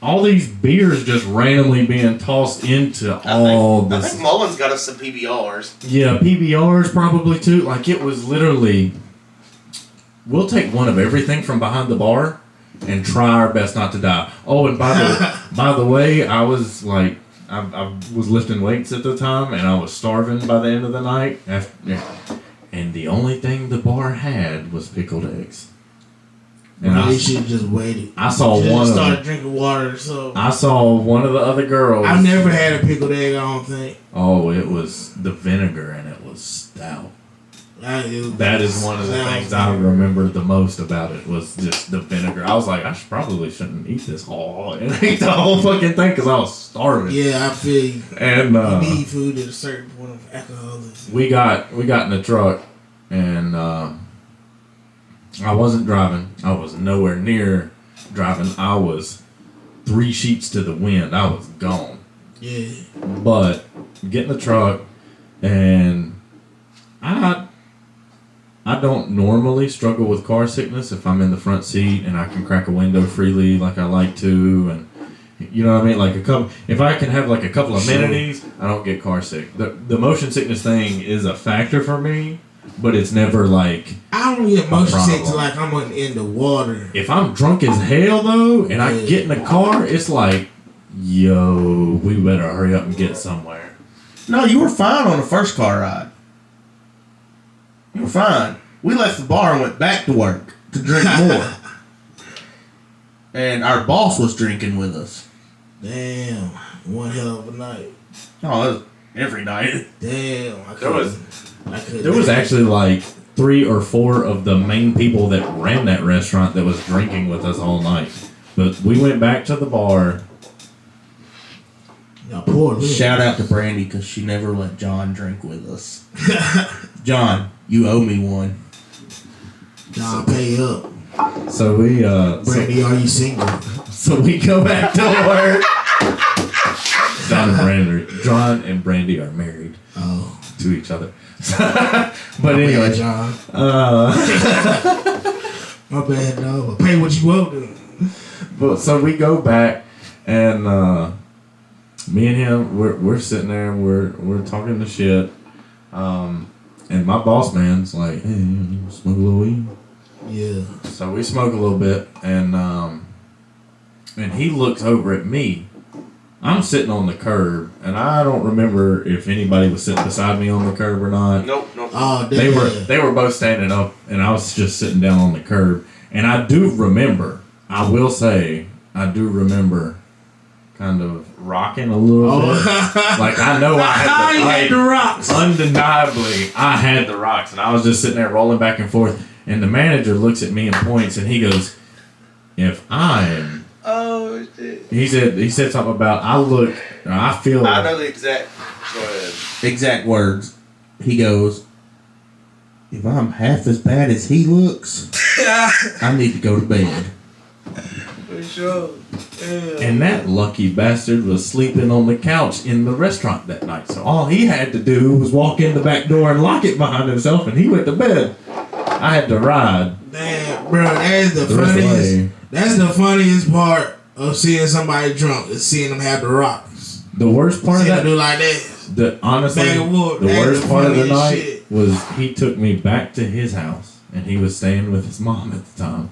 all these beers just randomly being tossed into I think Mullen's got us some PBRs. Yeah, PBRs probably too. Like it was literally, we'll take one of everything from behind the bar and try our best not to die. Oh, and by the way, I was like, I was lifting weights at the time, and I was starving by the end of the night. And the only thing the bar had was pickled eggs. And they should have just waited. I saw one of them. Started drinking water. So I saw one of the other girls. I've never had a pickled egg. I don't think. Oh, it was the vinegar, and it was stout. That is one of the things I remember the most about it was just the vinegar. I was like, probably shouldn't eat this whole and eat the whole fucking thing because I was starving. Yeah, I feel you. And you need food at a certain point of alcoholism. We got in the truck, and I wasn't driving. I was nowhere near driving. I was 3 sheets to the wind. I was gone. Yeah. But get in the truck, and I don't normally struggle with car sickness if I'm in the front seat and I can crack a window freely like I like to, and you know what I mean. Like if I can have like a couple of amenities, I don't get car sick. The motion sickness thing is a factor for me, but it's never like. I don't get motion sick till problem. like I'm in the water. If I'm drunk as hell though, and I get in the car, it's like, yo, we better hurry up and get somewhere. No, you were fine on the first car ride. You were fine. We left the bar and went back to work to drink more. And our boss was drinking with us. Damn, one hell of a night. Oh, that was every night. Damn, There was actually like 3 or 4 of the main people that ran that restaurant that was drinking with us all night. But we went back to the bar. Now, poor Lil. Shout out to Brandy because she never let John drink with us. John, you owe me one. Nah, pay up. So we Brandy, are you single? so we go back to work. John and Brandy are married to each other. But anyway, John. My bad, no. But pay what you owe to. but so we go back and me and him we're sitting there and we're talking the shit. And my boss man's like, hey, you smoke a little weed? Yeah. So we smoke a little bit, and he looks over at me. I'm sitting on the curb, and I don't remember if anybody was sitting beside me on the curb or not. Nope. Oh, damn. They were both standing up, and I was just sitting down on the curb. And I do remember, I will say, kind of rocking a little bit. Like I know I had the rocks. Undeniably, I had the rocks, and I was just sitting there rolling back and forth. And the manager looks at me and points, and he goes, "If I'm," Oh shit. he said something about I feel. I know the exact. Go ahead. Exact words. He goes, if I'm half as bad as he looks, I need to go to bed. For sure. Yeah. And that lucky bastard was sleeping on the couch in the restaurant that night. So all he had to do was walk in the back door and lock it behind himself, and he went to bed. I had to ride. Damn, bro, that is the rest of the funniest. way. That's the funniest part of seeing somebody drunk is seeing them have the rocks. The worst part of Seeing that, them do like that. honestly, Bag of wood, the that's worst the part of the funniest night shit. was he took me back to his house, and he was staying with his mom at the time.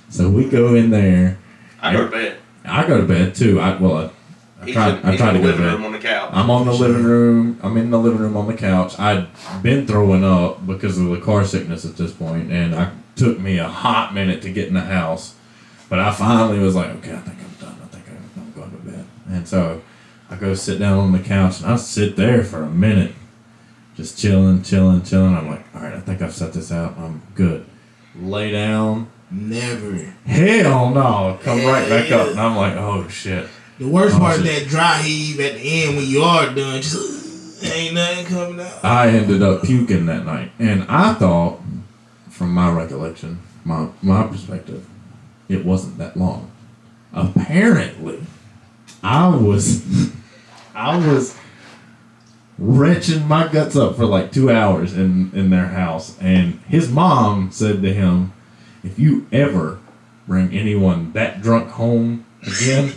So we go in there. I go to bed. I go to bed too. I try to go to living bed. room on the couch. I'm on the living room. I'm in the living room on the couch. I'd been throwing up because of the car sickness at this point, and it took me a hot minute to get in the house. But I finally was like, okay, I think I'm done. I think I'm going to bed. And so I go sit down on the couch, and I sit there for a minute, just chilling. I'm like, all right, I think I've set this out. I'm good. Lay down. Never. Hell no. Come right back up. And I'm like, oh shit. The worst part is shit. that dry heave at the end when you are done. Just ain't nothing coming out. I ended up puking that night. And I thought, from my recollection, my perspective, it wasn't that long. Apparently, I was retching my guts up for like 2 hours in their house. And his mom said to him, if you ever bring anyone that drunk home again.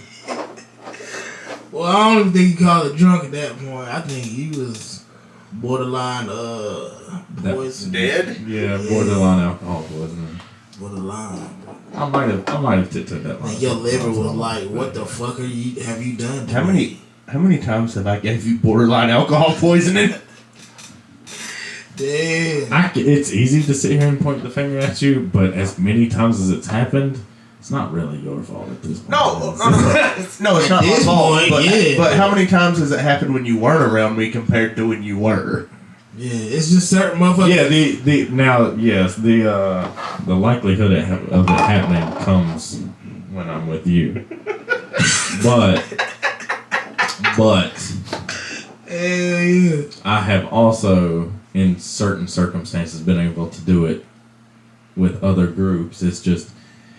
Well, I don't even think you call it drunk at that point. I think he was borderline poison. Dead? Yeah, borderline alcohol poisoning. Borderline. I might have took that line. And your liver was like, what the fuck have you done to How me? many times have I gave you borderline alcohol poisoning? Damn. It's easy to sit here and point the finger at you, but as many times as it's happened, it's not really your fault at this point. No. No, it's At not my this fault. point, But, yeah. but how many times has it happened when you weren't around me compared to when you were? Yeah, it's just certain motherfuckers. Yeah, the likelihood of it happening comes when I'm with you, but Hell yeah. I have also, in certain circumstances, been able to do it with other groups. It's just,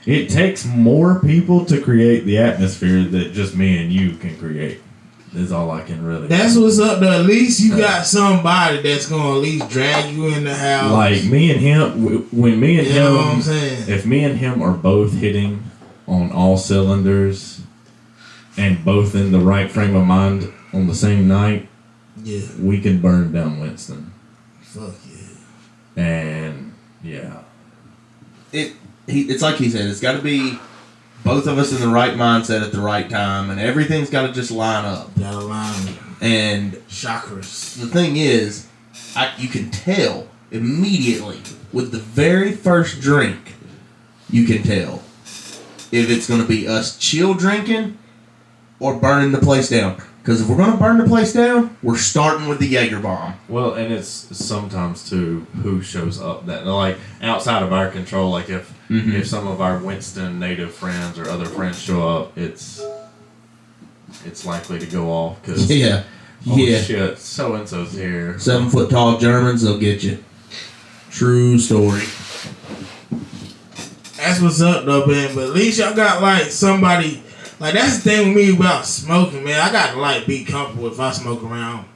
it takes more people to create the atmosphere that just me and you can create. Is all I can really. That's what's up though. At least you got somebody that's gonna at least drag you in the house. Like me and him, when me and You know what I'm him, saying? if me and him are both hitting on all cylinders and both in the right frame of mind on the same night, Yeah. we can burn down Winston. Fuck yeah. And yeah. It's like he said, it's got to be both of us in the right mindset at the right time, and everyth's got to just line up. Gotta line. And chakras. The thing is, you can tell immediately with the very first drink. You can tell if it's going to be us chill drinking or burning the place down. Because if we're going to burn the place down, we're starting with the Jaeger bomb. Well, and it's sometimes too who shows up that like outside of our control. Like if some of our Winston native friends or other friends show up, it's likely to go off because shit, so and so's here. 7 foot tall Germans, they'll get you. True story. That's what's up though, man. But at least y'all got like somebody. Like that's the thing with me about smoking, man. I got to like be comfortable if I smoke around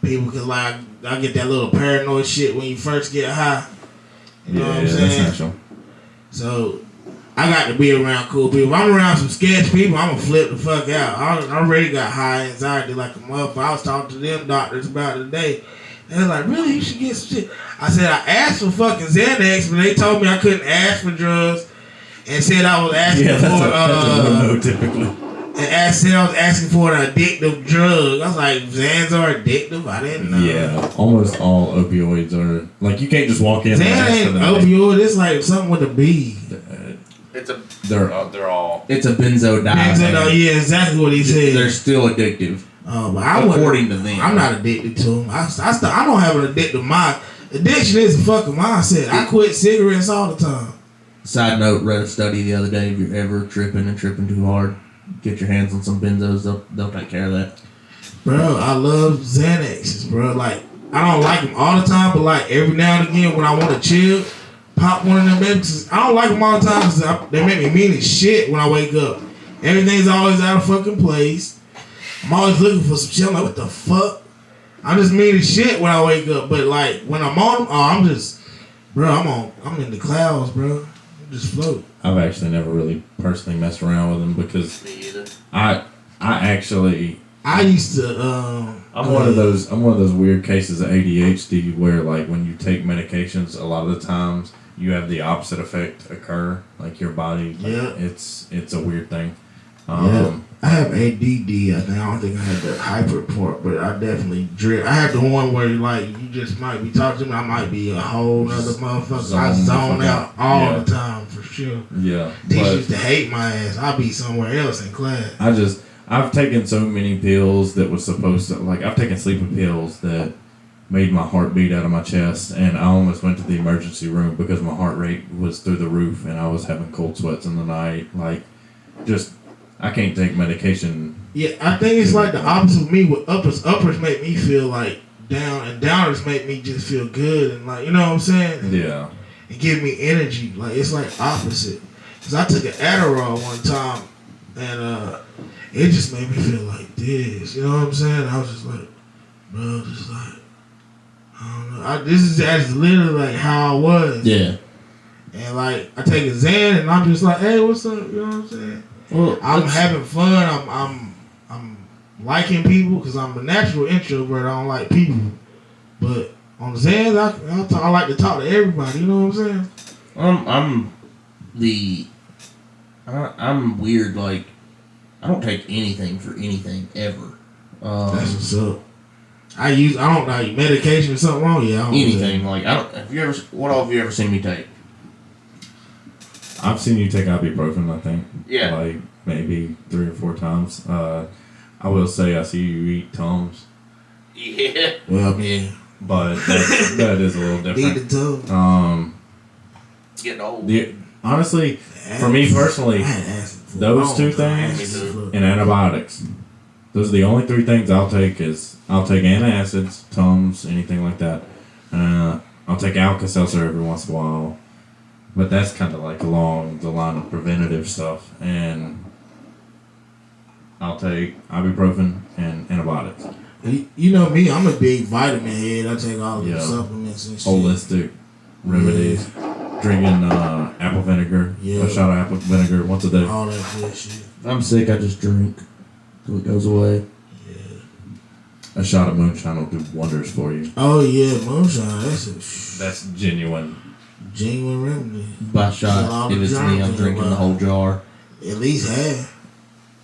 people, because like I get that little paranoid shit when you first get high. You know what I'm saying? That's natural. So I got to be around cool people. If I'm around some sketch people, I'm gonna flip the fuck out. I already got high anxiety like a motherfucker. I was talking to them doctors about it today. They're like, really? You should get some shit. I said, I asked for fucking Xanax, but they told me I couldn't ask for drugs. And said I was asking for that's a no typically. And said I was asking for an addictive drug. I was like, Xans are addictive? I didn't know. Yeah, almost all opioids are like you can't just walk in. Xan ain't opioid. It's like something with a B. They're all. It's a benzodiazepine. Yeah, exactly what he said. They're still addictive. But according to them, I'm not addicted to them. I don't have an addictive mind. Addiction is a fucking mindset. I quit cigarettes all the time. Side note, read a study the other day. If you're ever tripping too hard, get your hands on some benzos. They'll take care of that. Bro, I love Xanaxes, bro. Like, I don't like them all the time, but like every now and again when I want to chill, pop one of them babies. I don't like them all the time because they make me mean as shit when I wake up. Everything's always out of fucking place. I'm always looking for some shit. I'm like, what the fuck? I'm just mean as shit when I wake up. But like when I'm on them, I'm just, bro, I'm in the clouds, bro. Just float. I've actually never really personally messed around with them because I used to. I'm one of those weird cases of ADHD where like when you take medications, a lot of the times you have the opposite effect occur. Like your body, it's a weird thing. I have ADD. I don't think I had the hyper part, but I definitely drift. I had the one where like you just might be talking to me, I might be a whole other motherfucker. I zone out all the time for sure. Yeah, Teachers used to hate my ass. I'd be somewhere else in class. I've taken so many pills that was supposed to like I've taken sleeping pills that made my heart beat out of my chest, and I almost went to the emergency room because my heart rate was through the roof and I was having cold sweats in the night. Like, just. I can't take medication. Yeah, I think it's like the opposite of me. With uppers make me feel like down, and downers make me just feel good, and like, you know what I'm saying? Yeah. And give me energy. Like, it's like opposite. Because I took an Adderall one time, and it just made me feel like this. You know what I'm saying? I was just like, bro, just like, I don't know. This is just literally like how I was. Yeah. And like, I take a Xan, and I'm just like, hey, what's up? You know what I'm saying? Well, I'm having fun. I'm liking people because I'm a natural introvert. I don't like people, but on the Xans, I like to talk to everybody. You know what I'm saying? I'm weird. Like, I don't take anything for anything ever. That's what's up. I don't know, medication or something wrong. Yeah, I don't anything. Like, I don't. What all have you ever seen me take? I've seen you take ibuprofen, I think. Yeah. Like, maybe 3 or 4 times. I will say I see you eat Tums. Yeah. Well, I mean. But that is a little different. Eat the Tums. Getting old. Honestly, for me personally, those 2 things and antibiotics. Those are the only 3 things I'll take I'll take antacids, Tums, anything like that. I'll take Alka-Seltzer every once in a while. But that's kind of like along the line of preventative stuff. And I'll take ibuprofen and antibiotics. You know me, I'm a big vitamin head. I take all the supplements and shit. Holistic remedies. Yeah. Drinking apple vinegar. Yeah. A shot of apple vinegar once a day. All that good shit. If I'm sick, I just drink till it goes away. A shot of moonshine will do wonders for you. Oh yeah, moonshine. That's genuine. Genuine remedy. By shot, if it's me, I'm drinking the whole jar. At least half.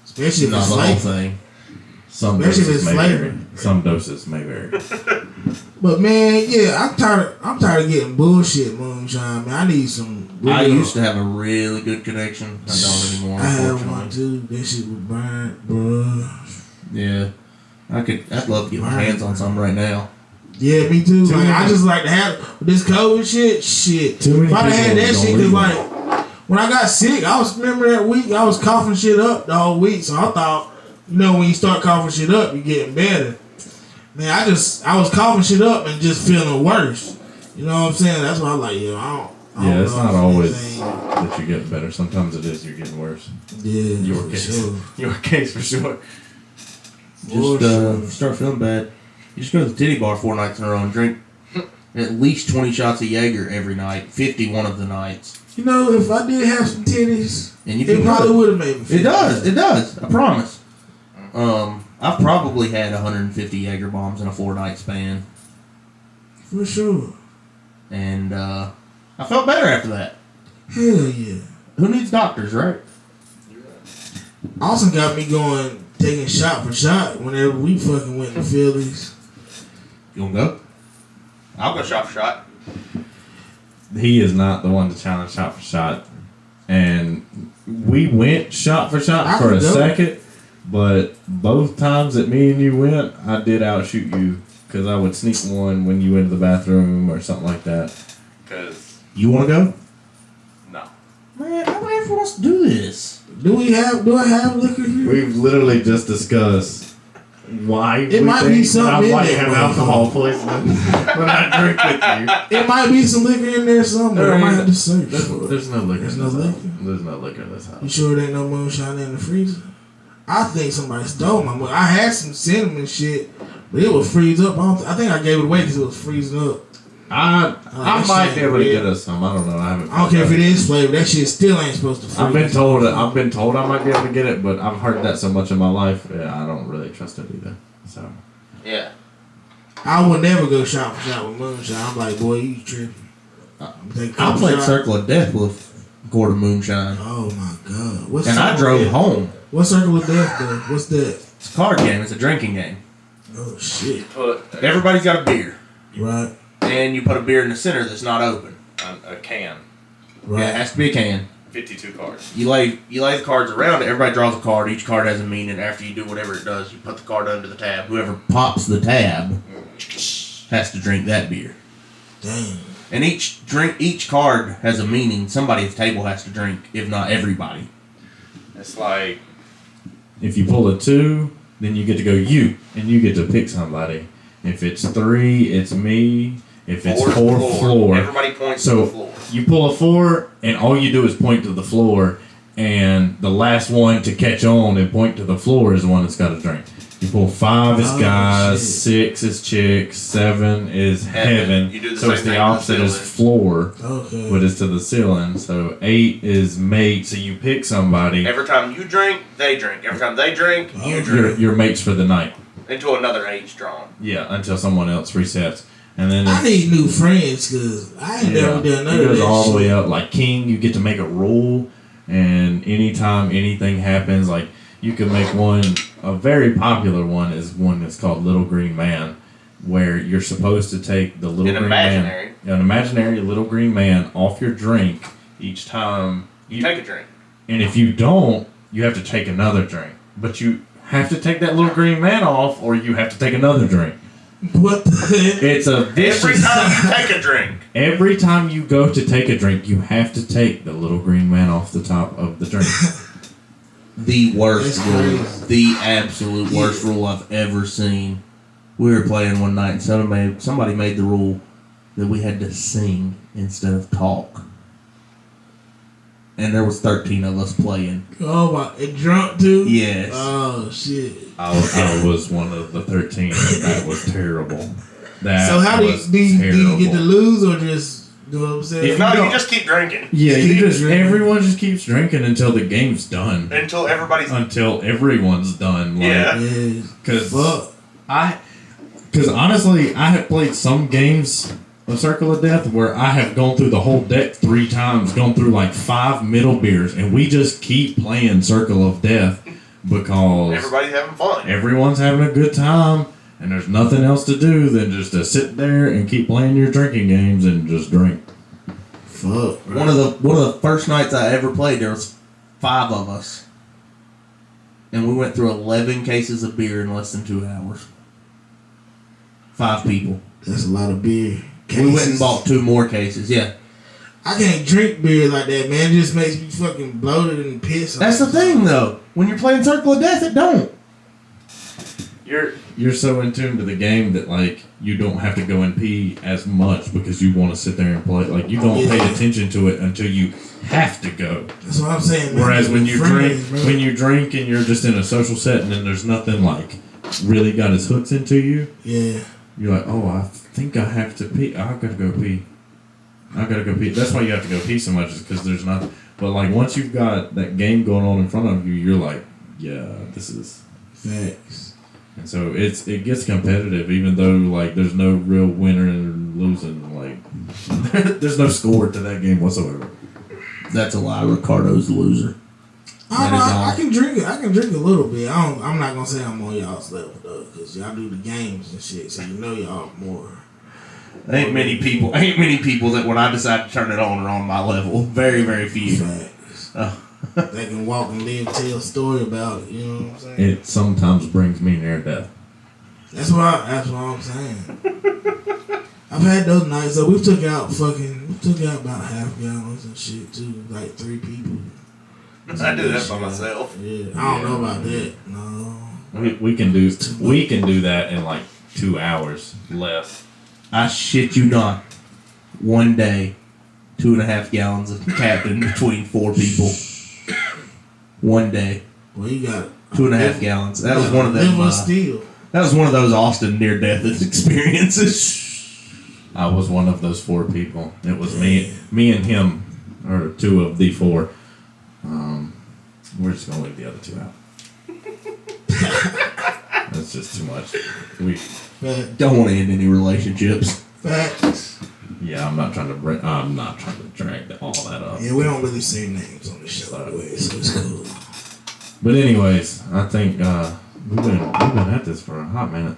Especially if Not it's the whole flavored. thing. Some Especially if doses it's may flavored. vary. Some doses may vary. But man, yeah, I'm tired of getting bullshit moonshine. Man, I need some. I used to have a really good connection. I don't anymore. I have Unfortunately. one too. That shit was burnt, bruh. Yeah, I'd love to get my hands on some right now. Yeah, me too. Too Like, many- I just like to have this COVID shit. Shit. Too many If I'd have had people that don't shit, leave cause like when I got sick, remember that week I was coughing shit up the whole week. So I thought, when you start coughing shit up, you're getting better. Man, I was coughing shit up and just feeling worse. You know what I'm saying? That's why I'm like, I don't Yeah, it's know not if always anything- that you're getting better. Sometimes it is you're getting worse. Yeah, Your for case. sure. Your case for sure. For Just sure. start feeling bad. You just go to the titty bar 4 nights in a row and drink at least 20 shots of Jaeger every night, 50 one of the nights. You know, if I did have some titties, And you it can probably cook. would have made me feel It does. I promise. I've probably had 150 Jaeger bombs in a 4-night span, for sure. and I felt better after that. Hell yeah. Who needs doctors, right? Also got me going, taking shot for shot whenever we fucking went to Phillies. You gonna go? I'll go shot for shot. He is not the one to challenge shot for shot. And we went shot for shot I for a could go. second, but both times that me and you went, I did outshoot you because I would sneak one when you went to the bathroom or something like that. Because, You wanna go? no. Man, nobody ever wants to do this. Do I have liquor here? We've literally just discussed why It we might be think something I in might there, have bro. alcohol poisoning when I drink with you. It might be some liquor in there somewhere. I might have to search for it. There's no liquor. There's in no this house. liquor? There's no liquor in this You house. sure there ain't no moonshine in the freezer? I think somebody stole my moon. I had some cinnamon shit, but it would freeze up. I think I gave it away because it was freezing up. I that might shit be able to red. get us some. I don't know. I haven't. I don't care if it is flavored. That shit still ain't supposed to freeze. I've been told I might be able to get it, but I've heard that so much in my life. Yeah, I don't really trust it either. So Yeah. I would never go shot for shot with moonshine. I'm like, boy, you tripping. I played Circle of Death with Gordon Moonshine. Oh my god. What's And I Circle drove of Death? home. What's Circle of Death though? What's that? It's a card game. It's a drinking game. Oh shit. Everybody's got a beer. Right. And you put a beer in the center that's not open. a can, Right. Yeah, it has to be a can. 52 cards. You lay the cards around it. Everybody draws a card. Each card has a meaning. After you do whatever it does, you put the card under the tab. Whoever pops the tab has to drink that beer. Damn. And each card has a meaning. Somebody at the table has to drink, if not everybody. It's like if you pull a 2, then you get to go you, and you get to pick somebody. If it's 3, it's me. If it's 4, floor. Everybody points So to the floor. you pull a 4, and all you do is point to the floor, and the last one to catch on and point to the floor is the one that's got to drink. You pull 5 is Oh, guys, shit. 6 is chicks, 7 is heaven. You do the So it's same the thing opposite to the is ceiling. floor, Okay. but it's to the ceiling. So 8 is mate. So you pick somebody. Every time you drink, they drink. Every time they drink, you Okay. drink. Your mates for the night. Until another eight's drawn. Yeah, until someone else resets. And then I it's- need new friends because I ain't never done none it of goes that all the shit. way up. Like King, you get to make a rule, and anytime anything happens, like you can make one. A very popular one is one that's called Little Green Man, where you're supposed to take the little An green imaginary. man, an imaginary little green man, off your drink each time You take a drink. and if you don't, you have to take another drink. But you have to take that little green man off, or you have to take another drink. What the heck? It's a Every vicious. time you take a drink. Every time you go to take a drink, you have to take the little green man off the top of the drink. The worst That's rule. crazy. The absolute worst rule I've ever seen. We were playing one night and somebody made the rule that we had to sing instead of talk. And there was 13 of us playing. Oh my, and drunk too? Yes. Oh shit. I was one of the 13. That was terrible. That So how do was you get to terrible. lose or just do what I'm saying? If no, you just keep drinking. Yeah, Keep drinking. everyone just keeps drinking until the game's done. Until everybody's... Until everyone's done. Like, Yeah. Yeah. Because Fuck. Because honestly, I have played some games of Circle of Death where I have gone through the whole deck 3 times, gone through like 5 middle beers, and we just keep playing Circle of Death because Everybody's having fun. everyone's having a good time, and there's nothing else to do than just to sit there and keep playing your drinking games and just drink. Fuck. One of the first nights I ever played, there was 5 of us, and we went through 11 cases of beer in less than 2 hours. 5 people. That's a lot of beer. We went and bought 2 more cases. Yeah, I can't drink beer like that, man. It just makes me fucking bloated and pissed. that's the thing though. When you're playing Circle of Death, it don't. You're so in tune to the game that like you don't have to go and pee as much because you want to sit there and play. Like you don't pay attention to it until you have to go. That's what I'm saying, man. Whereas when you Friends, bro. when you drink and you're just in a social setting and there's nothing like really got his hooks into you, Yeah. you're like, oh, I think I have to pee. I gotta go pee. I gotta go pee. That's why you have to go pee so much, is because there's not. But like once you've got that game going on in front of you, you're like, yeah, this is. Facts. And so it gets competitive, even though like there's no real winner and losing. Like there's no score to that game whatsoever. That's a lie. Ricardo's the loser. I can drink it. I can drink a little bit. I'm not gonna say I'm on y'all's level though, because y'all do the games and shit, so you know y'all more. Ain't many people that when I decide to turn it on are on my level. Very, very few. Facts. They can walk and live, tell a story about it. You know what I'm saying? It sometimes brings me near death. That's what I'm saying. I've had those nights though. We took out about half gallons and shit too, like 3 people. I do that by myself. Yeah, I don't know about that. No. We can do that in like 2 hours less. I shit you not. One day, 2.5 gallons of Captain between 4 people. One day, Well, you got 2.5 gallons. That was one of them. Liver steel. That was one of those Austin near-death experiences. I was one of those 4 people. It was me and him, or 2 of the 4. We're just gonna leave the other 2 out. That's just too much. Don't want to end any relationships. Facts. Yeah, I'm not trying to drag all that up. Yeah, we don't really say names on the show anyway, so it's cool. But anyways, I think we've been at this for a hot minute.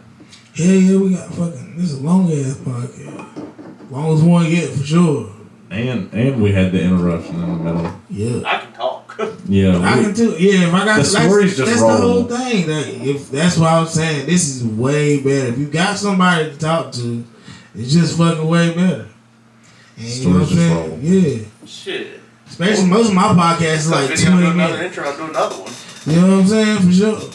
Yeah, we got this is a long ass podcast. Long as one get for sure. And we had the interruption in the middle. Yeah. I can talk. Yeah, I can too. Yeah, if I got the stories just that's roll. the whole thing. If that's what I'm saying, this is way better. If you got somebody to talk to, it's just fucking way better. And you know what I'm saying? Yeah. Shit. Especially most of my podcasts is like 20 another minutes. intro, I'll do another one. You know what I'm saying? For sure.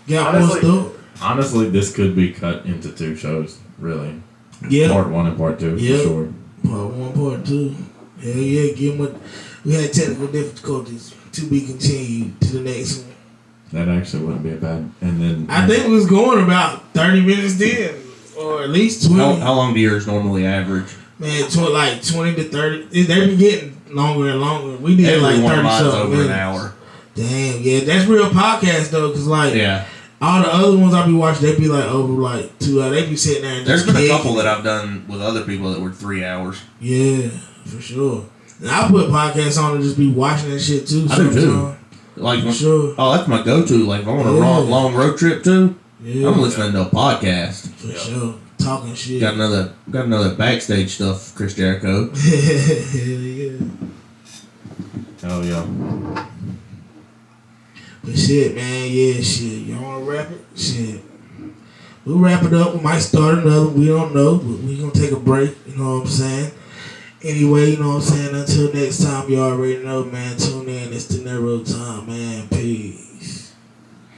Got more stuff. Honestly, this could be cut into 2 shows, really. Yeah. Part 1 and part 2, Yeah. for sure. Part 1, part 2. Hell yeah, give them we had technical difficulties to be continued to the next one. That actually wouldn't be a bad. And then I think we was going about 30 minutes then, or at least 20. How long do yours normally average? Man, like 20 to 30. They be getting longer and longer. We did Every like one of 30 mine's something over minutes. an hour. Damn, yeah, that's real podcast though, cause like Yeah. all the other ones I be watching, they be like over like 2 hours. They be sitting there and There's just been a kicking. couple that I've done with other people that were 3 hours. Yeah, for sure. And I put podcasts on and just be watching that shit too. I do too. sometimes. Like, For sure. oh, that's my go-to. Like, if I want a Yeah. long road trip too, Yeah, I'm listening to a podcast. for sure. Talking shit. Got another backstage stuff, Chris Jericho. Hell yeah. hell yeah. But shit, man, yeah, shit. Y'all wanna wrap it? Shit. We'll wrap it up. We might start another. We don't know, but we gonna take a break. You know what I'm saying? Anyway, you know what I'm saying? Until next time, you already know, man. Tune in. It's Dineró time, man. Peace.